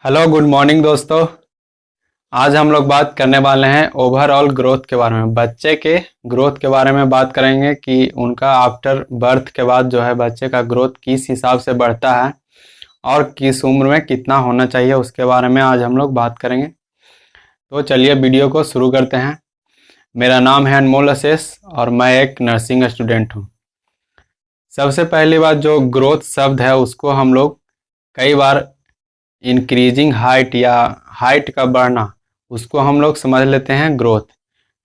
Hello good morning दोस्तों। आज हम लोग बात करने वाले हैं ओवरऑल ग्रोथ के बारे में। बच्चे के ग्रोथ के बारे में बात करेंगे कि उनका आफ्टर बर्थ के बाद जो है बच्चे का ग्रोथ किस हिसाब से बढ़ता है और किस उम्र में कितना होना चाहिए, उसके बारे में आज हम लोग बात करेंगे। तो चलिए वीडियो को शुरू करते हैं। मेरा नाम है अनमोल अशेष और मैं एक नर्सिंग स्टूडेंट हूँ। सबसे पहली बात, जो ग्रोथ शब्द है उसको हम लोग कई बार इंक्रीजिंग हाइट या हाइट का बढ़ना, उसको हम लोग समझ लेते हैं ग्रोथ,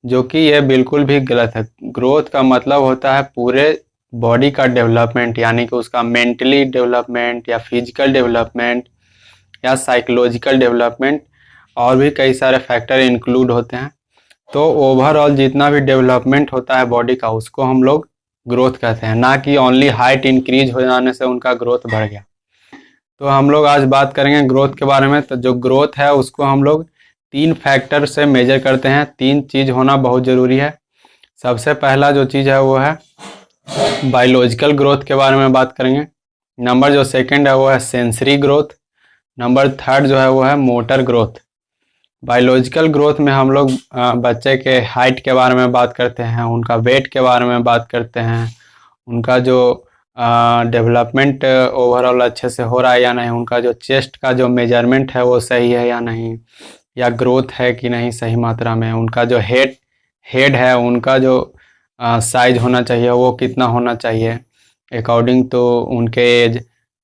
जो कि यह बिल्कुल भी गलत है। ग्रोथ का मतलब होता है पूरे बॉडी का डेवलपमेंट, यानी कि उसका मेंटली डेवलपमेंट या फिजिकल डेवलपमेंट या साइकोलॉजिकल डेवलपमेंट, और भी कई सारे फैक्टर इंक्लूड होते हैं। तो ओवरऑल जितना भी डेवलपमेंट होता है बॉडी का, उसको हम लोग ग्रोथ कहते हैं, ना कि ओनली हाइट इंक्रीज हो जाने से उनका ग्रोथ बढ़ गया। तो हम लोग आज बात करेंगे ग्रोथ के बारे में। तो जो ग्रोथ है उसको हम लोग 3 फैक्टर से मेजर करते हैं। 3 चीज़ होना बहुत ज़रूरी है। सबसे पहला जो चीज़ है वो है बायोलॉजिकल ग्रोथ के बारे में बात करेंगे। नंबर जो सेकंड है वो है सेंसरी ग्रोथ। नंबर थर्ड जो है वो है मोटर ग्रोथ। बायोलॉजिकल ग्रोथ में हम लोग बच्चे के हाइट के बारे में बात करते हैं, उनका वेट के बारे में बात करते हैं, उनका जो डेवलपमेंट ओवरऑल अच्छे से हो रहा है या नहीं, उनका जो चेस्ट का जो मेजरमेंट है वो सही है या नहीं, या ग्रोथ है कि नहीं सही मात्रा में, उनका जो हेड है उनका जो साइज होना चाहिए वो कितना होना चाहिए अकॉर्डिंग टू उनके एज।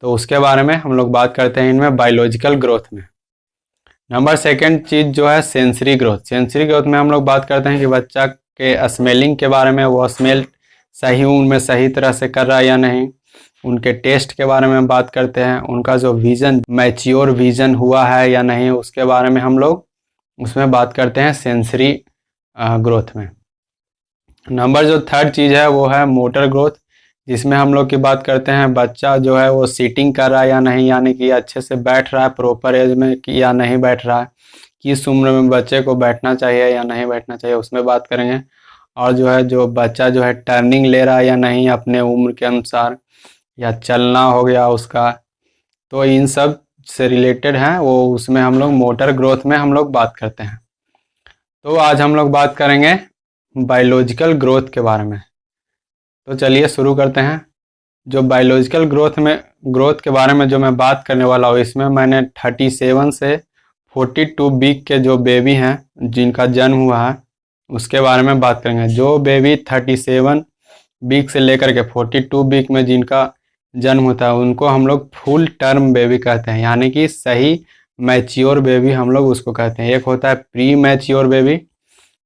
तो उसके बारे में हम लोग बात करते हैं इनमें बायोलॉजिकल ग्रोथ में। नंबर सेकंड चीज़ जो है सेंसरी ग्रोथ। सेंसरी ग्रोथ में हम लोग बात करते हैं कि बच्चा के स्मेलिंग के बारे में, वो स्मेल सही उनमें सही तरह से कर रहा है या नहीं। उनके टेस्ट के बारे में बात करते हैं, उनका जो विज़न मैच्योर विज़न हुआ है या नहीं, उसके बारे में हम लोग उसमें बात करते हैं सेंसरी ग्रोथ में। नंबर जो थर्ड चीज़ है वो है मोटर ग्रोथ, जिसमें हम लोग की बात करते हैं बच्चा जो है वो सीटिंग कर रहा है या नहीं, यानी कि अच्छे से बैठ रहा है प्रॉपर एज में कि या नहीं बैठ रहा है, किस उम्र में बच्चे को बैठना चाहिए या नहीं बैठना चाहिए, उसमें बात करेंगे। और जो है जो बच्चा जो है टर्निंग ले रहा है या नहीं अपने उम्र के अनुसार, या चलना हो गया उसका, तो इन सब से रिलेटेड है वो, उसमें हम लोग मोटर ग्रोथ में हम लोग बात करते हैं। तो आज हम लोग बात करेंगे बायोलॉजिकल ग्रोथ के बारे में। तो चलिए शुरू करते हैं। जो बायोलॉजिकल ग्रोथ के बारे में जो मैं बात करने वाला हूँ, इसमें मैंने 37 से 42 वीक के जो बेबी हैं जिनका जन्म हुआ है उसके बारे में बात करेंगे। जो बेबी 37 वीक से लेकर के 42 वीक में जिनका जन्म होता है उनको हम लोग फुल टर्म बेबी कहते हैं, यानी कि सही मैच्योर बेबी हम लोग उसको कहते हैं। एक होता है प्री मैच्योर बेबी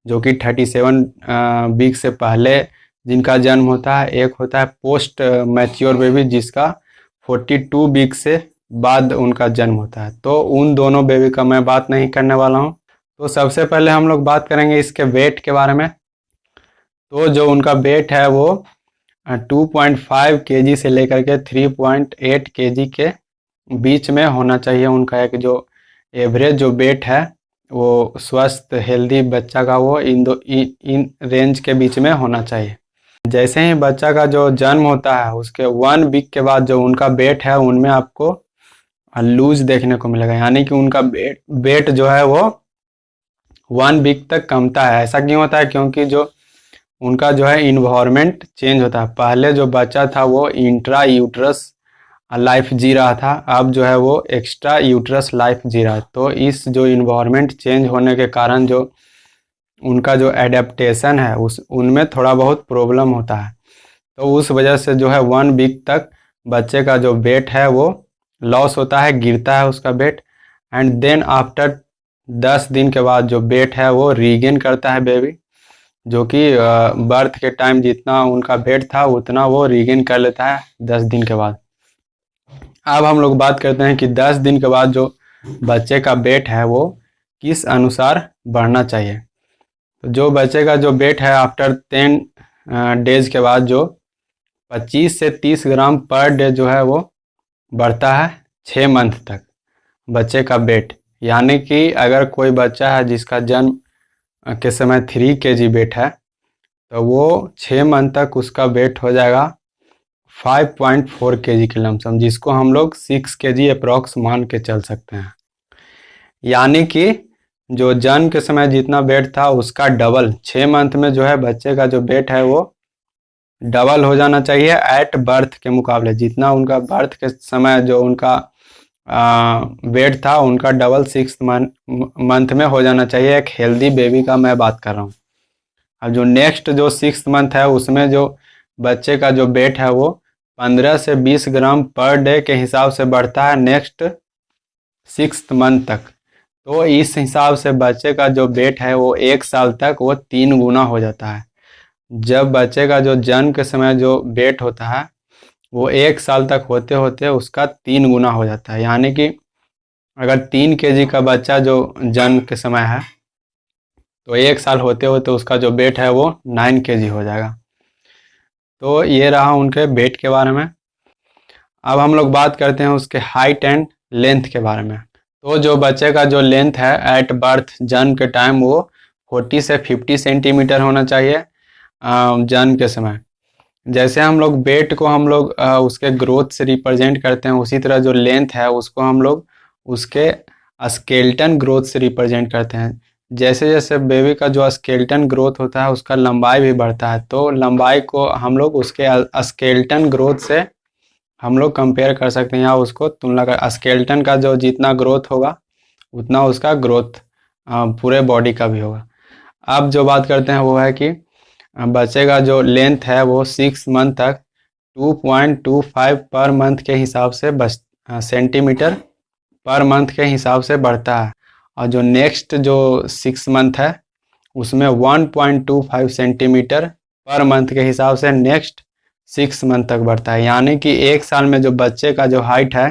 जो कि 37 वीक से पहले जिनका जन्म होता है, एक होता है पोस्ट मैच्योर बेबी जिसका 42 वीक से बाद उनका जन्म होता है। तो उन दोनों बेबी का मैं बात नहीं करने वाला हूँ। तो सबसे पहले हम लोग बात करेंगे इसके वेट के बारे में। तो जो उनका वेट है वो 2.5 केजी से लेकर के 3.8 केजी के बीच में होना चाहिए। उनका एक जो एवरेज जो वेट है वो स्वस्थ हेल्दी बच्चा का वो इन रेंज के बीच में होना चाहिए। जैसे ही बच्चा का जो जन्म होता है उसके 1 वीक के बाद जो उनका वेट है उनमें आपको लूज देखने को मिलेगा, यानी कि उनका वेट जो है वो 1 वीक तक कमता है। ऐसा क्यों होता है? क्योंकि जो उनका जो है इन्वायरमेंट चेंज होता है। पहले जो बच्चा था वो इंट्रा यूट्रस लाइफ जी रहा था, अब जो है वो एक्स्ट्रा यूट्रस लाइफ जी रहा है। तो इस जो इन्वायरमेंट चेंज होने के कारण जो उनका जो एडेप्टेशन है उस उनमें थोड़ा बहुत प्रॉब्लम होता है। तो उस वजह से जो है 1 वीक तक बच्चे का जो वेट है वो लॉस होता है, गिरता है उसका वेट। एंड देन आफ्टर 10 दिन के बाद जो वेट है वो रीगेन करता है बेबी, जो कि बर्थ के टाइम जितना उनका वेट था उतना वो रीगेन कर लेता है 10 दिन के बाद। अब हम लोग बात करते हैं कि 10 दिन के बाद जो बच्चे का वेट है वो किस अनुसार बढ़ना चाहिए। तो जो बच्चे का जो वेट है आफ्टर 10 डेज के बाद जो 25 से 30 ग्राम पर डे जो है वो बढ़ता है 6 मंथ तक बच्चे का वेट। यानी कि अगर कोई बच्चा है जिसका जन्म के समय 3 केजी वेट है तो वो 6 मंथ तक उसका वेट हो जाएगा 5.4 केजी के लमसम, जिसको हम लोग 6 केजी अप्रॉक्स मान के चल सकते हैं। यानी कि जो जन्म के समय जितना वेट था उसका डबल 6 मंथ में जो है बच्चे का जो वेट है वो डबल हो जाना चाहिए एट बर्थ के मुकाबले। जितना उनका बर्थ के समय जो उनका वेट था उनका डबल 6 मंथ में हो जाना चाहिए। एक हेल्दी बेबी का मैं बात कर रहा हूँ। अब जो नेक्स्ट जो 6 मंथ है उसमें जो बच्चे का जो वेट है वो 15 से 20 ग्राम पर डे के हिसाब से बढ़ता है नेक्स्ट 6 मंथ तक। तो इस हिसाब से बच्चे का जो वेट है वो 1 साल तक वो 3 गुना हो जाता है। जब बच्चे का जो जन्म के समय जो वेट होता है वो 1 साल तक होते होते उसका 3 गुना हो जाता है। यानी कि अगर 3 केजी का बच्चा जो जन्म के समय है तो 1 साल होते होते उसका जो वेट है वो 9 केजी हो जाएगा। तो ये रहा उनके वेट के बारे में। अब हम लोग बात करते हैं उसके हाइट एंड लेंथ के बारे में। तो जो बच्चे का जो लेंथ है एट बर्थ जन्म के टाइम वो 40 से 50 सेंटीमीटर होना चाहिए जन्म के समय। जैसे हम लोग वेट को हम लोग उसके ग्रोथ से रिप्रेजेंट करते हैं उसी तरह जो लेंथ है उसको हम लोग उसके स्केलेटन ग्रोथ से रिप्रेजेंट करते हैं। जैसे जैसे बेबी का जो स्केलेटन ग्रोथ होता है उसका लंबाई भी बढ़ता है। तो लंबाई को हम लोग उसके स्केलेटन ग्रोथ से हम लोग कंपेयर कर सकते हैं या उसको तुलना कर। स्केलेटन का जो जितना ग्रोथ होगा उतना उसका ग्रोथ पूरे बॉडी का भी होगा। अब जो बात करते हैं वो है कि बच्चे का जो लेंथ है वो 6 मंथ तक 2.25 पर मंथ के हिसाब से सेंटीमीटर पर मंथ के हिसाब से बढ़ता है। और जो नेक्स्ट जो 6 मंथ है उसमें 1.25 सेंटीमीटर पर मंथ के हिसाब से नेक्स्ट 6 मंथ तक बढ़ता है। यानी कि 1 साल में जो बच्चे का जो हाइट है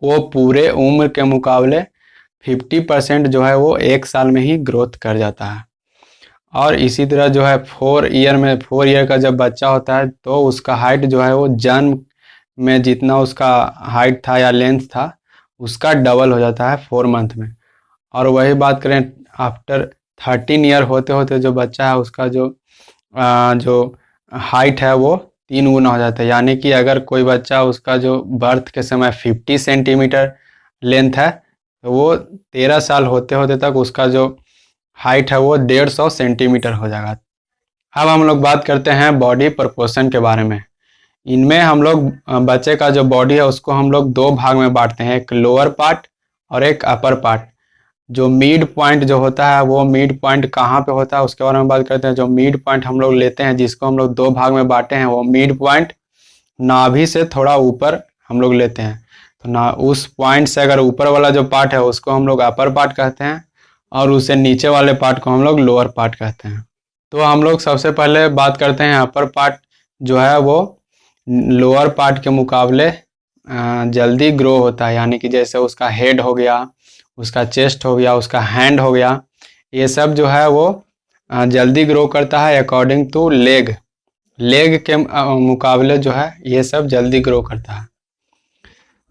वो पूरे उम्र के मुकाबले 50% जो है वो 1 साल में ही ग्रोथ कर जाता है। और इसी तरह जो है 4 ईयर का जब बच्चा होता है तो उसका हाइट जो है वो जन्म में जितना उसका हाइट था या लेंथ था उसका डबल हो जाता है 4 मंथ में। और वही बात करें आफ्टर 13 ईयर होते होते जो बच्चा है उसका जो हाइट है वो 3 गुना हो जाता है। यानी कि अगर कोई बच्चा उसका जो बर्थ के समय 50 सेंटीमीटर लेंथ है तो वो 13 साल होते होते तक उसका जो हाइट है वो 150 सेंटीमीटर हो जाएगा। अब हम लोग बात करते हैं बॉडी प्रोपोर्शन के बारे में। इनमें हम लोग बच्चे का जो बॉडी है उसको हम लोग 2 भाग में बांटते हैं, एक लोअर पार्ट और एक अपर पार्ट। जो मिड पॉइंट जो होता है वो मिड पॉइंट कहाँ पे होता है उसके बारे में बात करते हैं। जो मिड पॉइंट हम लोग लेते हैं जिसको हम लोग 2 भाग में बांटे हैं वो मिड पॉइंट नाभि से थोड़ा ऊपर हम लोग लेते हैं। तो ना उस पॉइंट से अगर ऊपर वाला जो पार्ट है उसको हम लोग अपर पार्ट कहते हैं और उससे नीचे वाले पार्ट को हम लोग लोअर पार्ट कहते हैं। तो हम लोग सबसे पहले बात करते हैं अपर पार्ट जो है वो लोअर पार्ट के मुकाबले जल्दी ग्रो होता है। यानी कि जैसे उसका हेड हो गया, उसका चेस्ट हो गया, उसका हैंड हो गया, ये सब जो है वो जल्दी ग्रो करता है अकॉर्डिंग टू लेग के मुकाबले जो है ये सब जल्दी ग्रो करता है।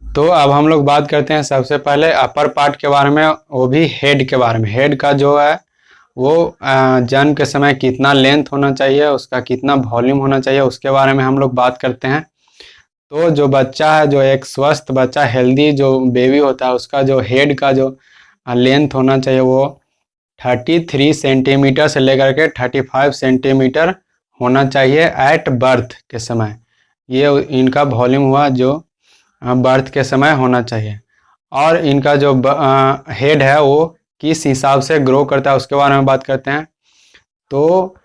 तो अब हम लोग बात करते हैं सबसे पहले अपर पार्ट के बारे में, वो भी हेड के बारे में। हेड का जो है वो जन्म के समय कितना लेंथ होना चाहिए, उसका कितना वॉल्यूम होना चाहिए उसके बारे में हम लोग बात करते हैं। तो जो बच्चा है, जो एक स्वस्थ बच्चा हेल्दी जो बेबी होता है उसका जो हेड का जो लेंथ होना चाहिए वो 33 सेंटीमीटर से लेकर के 35 सेंटीमीटर होना चाहिए एट बर्थ के समय। ये इनका वॉल्यूम हुआ जो बर्थ के समय होना चाहिए। और इनका जो हेड है वो किस हिसाब से ग्रो करता है उसके बारे में बात करते हैं। तो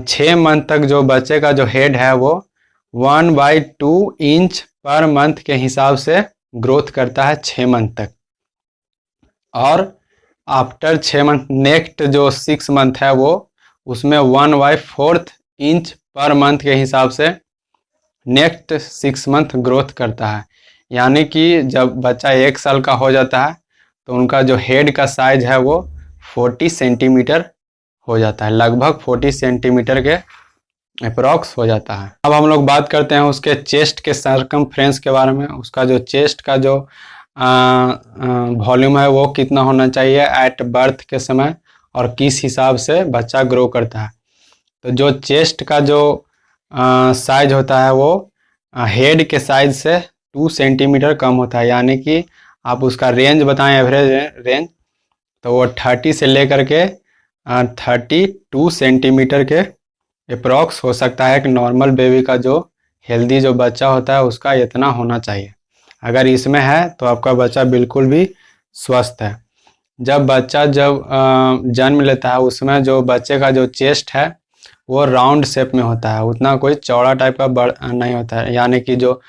6 मंथ तक जो बच्चे का जो हेड है वो 1/2 इंच पर मंथ के हिसाब से ग्रोथ करता है 6 मंथ तक। और आफ्टर 6 मंथ नेक्स्ट जो 6 मंथ है वो उसमें 1/4 इंच पर मंथ के हिसाब से नेक्स्ट 6 मंथ ग्रोथ करता है। यानी कि जब बच्चा 1 साल का हो जाता है तो उनका जो हेड का साइज है वो 40 सेंटीमीटर हो जाता है, लगभग 40 सेंटीमीटर के अप्रॉक्स हो जाता है। अब हम लोग बात करते हैं उसके चेस्ट के सर्कमफ्रेंस के बारे में। उसका जो चेस्ट का जो वॉल्यूम है वो कितना होना चाहिए एट बर्थ के समय और किस हिसाब से बच्चा ग्रो करता है। तो जो चेस्ट का जो साइज होता है वो हेड के साइज से 2 सेंटीमीटर कम होता है। यानी कि आप उसका रेंज बताएं, एवरेज रेंज, तो वो 30 से लेकर के 32 सेंटीमीटर के अप्रॉक्स हो सकता है। कि नॉर्मल बेबी का जो हेल्दी जो बच्चा होता है उसका इतना होना चाहिए। अगर इसमें है तो आपका बच्चा बिल्कुल भी स्वस्थ है। जब बच्चा जन्म लेता है उसमें जो बच्चे का जो चेस्ट है वो राउंड शेप में होता है, उतना कोई चौड़ा टाइप का बड़ नहीं होता है। यानी कि जो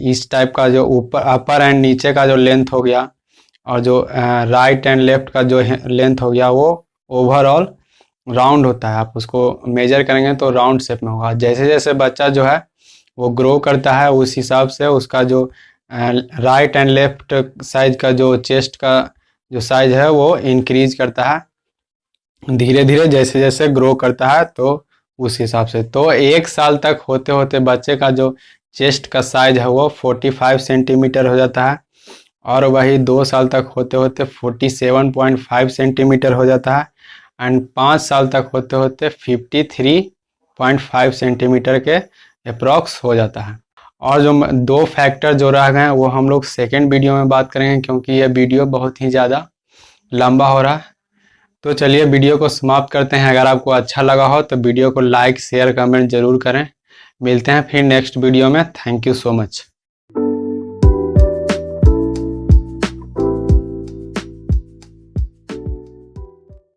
इस टाइप का जो ऊपर अपर एंड नीचे का जो लेंथ हो गया और जो राइट एंड लेफ्ट का जो लेंथ हो गया वो ओवरऑल राउंड होता है। आप उसको मेजर करेंगे तो राउंड शेप में होगा। जैसे जैसे बच्चा जो है वो ग्रो करता है उस हिसाब से उसका जो राइट एंड लेफ्ट साइज का जो चेस्ट का जो साइज है वो इंक्रीज करता है धीरे धीरे जैसे जैसे ग्रो करता है। तो उस हिसाब से तो 1 साल तक होते होते बच्चे का जो चेस्ट का साइज है वो 45 सेंटीमीटर हो जाता है, और वही 2 साल तक होते होते 47.5 सेंटीमीटर हो जाता है, एंड 5 साल तक होते होते 53.5 सेंटीमीटर के अप्रॉक्स हो जाता है। और जो 2 फैक्टर जो रह गए हैं वो हम लोग सेकेंड वीडियो में बात करेंगे, क्योंकि यह वीडियो बहुत ही ज़्यादा लंबा हो रहा है। तो चलिए वीडियो को समाप्त करते हैं। अगर आपको अच्छा लगा हो तो वीडियो को लाइक शेयर कमेंट जरूर करें। मिलते हैं फिर नेक्स्ट वीडियो में। Thank you so much.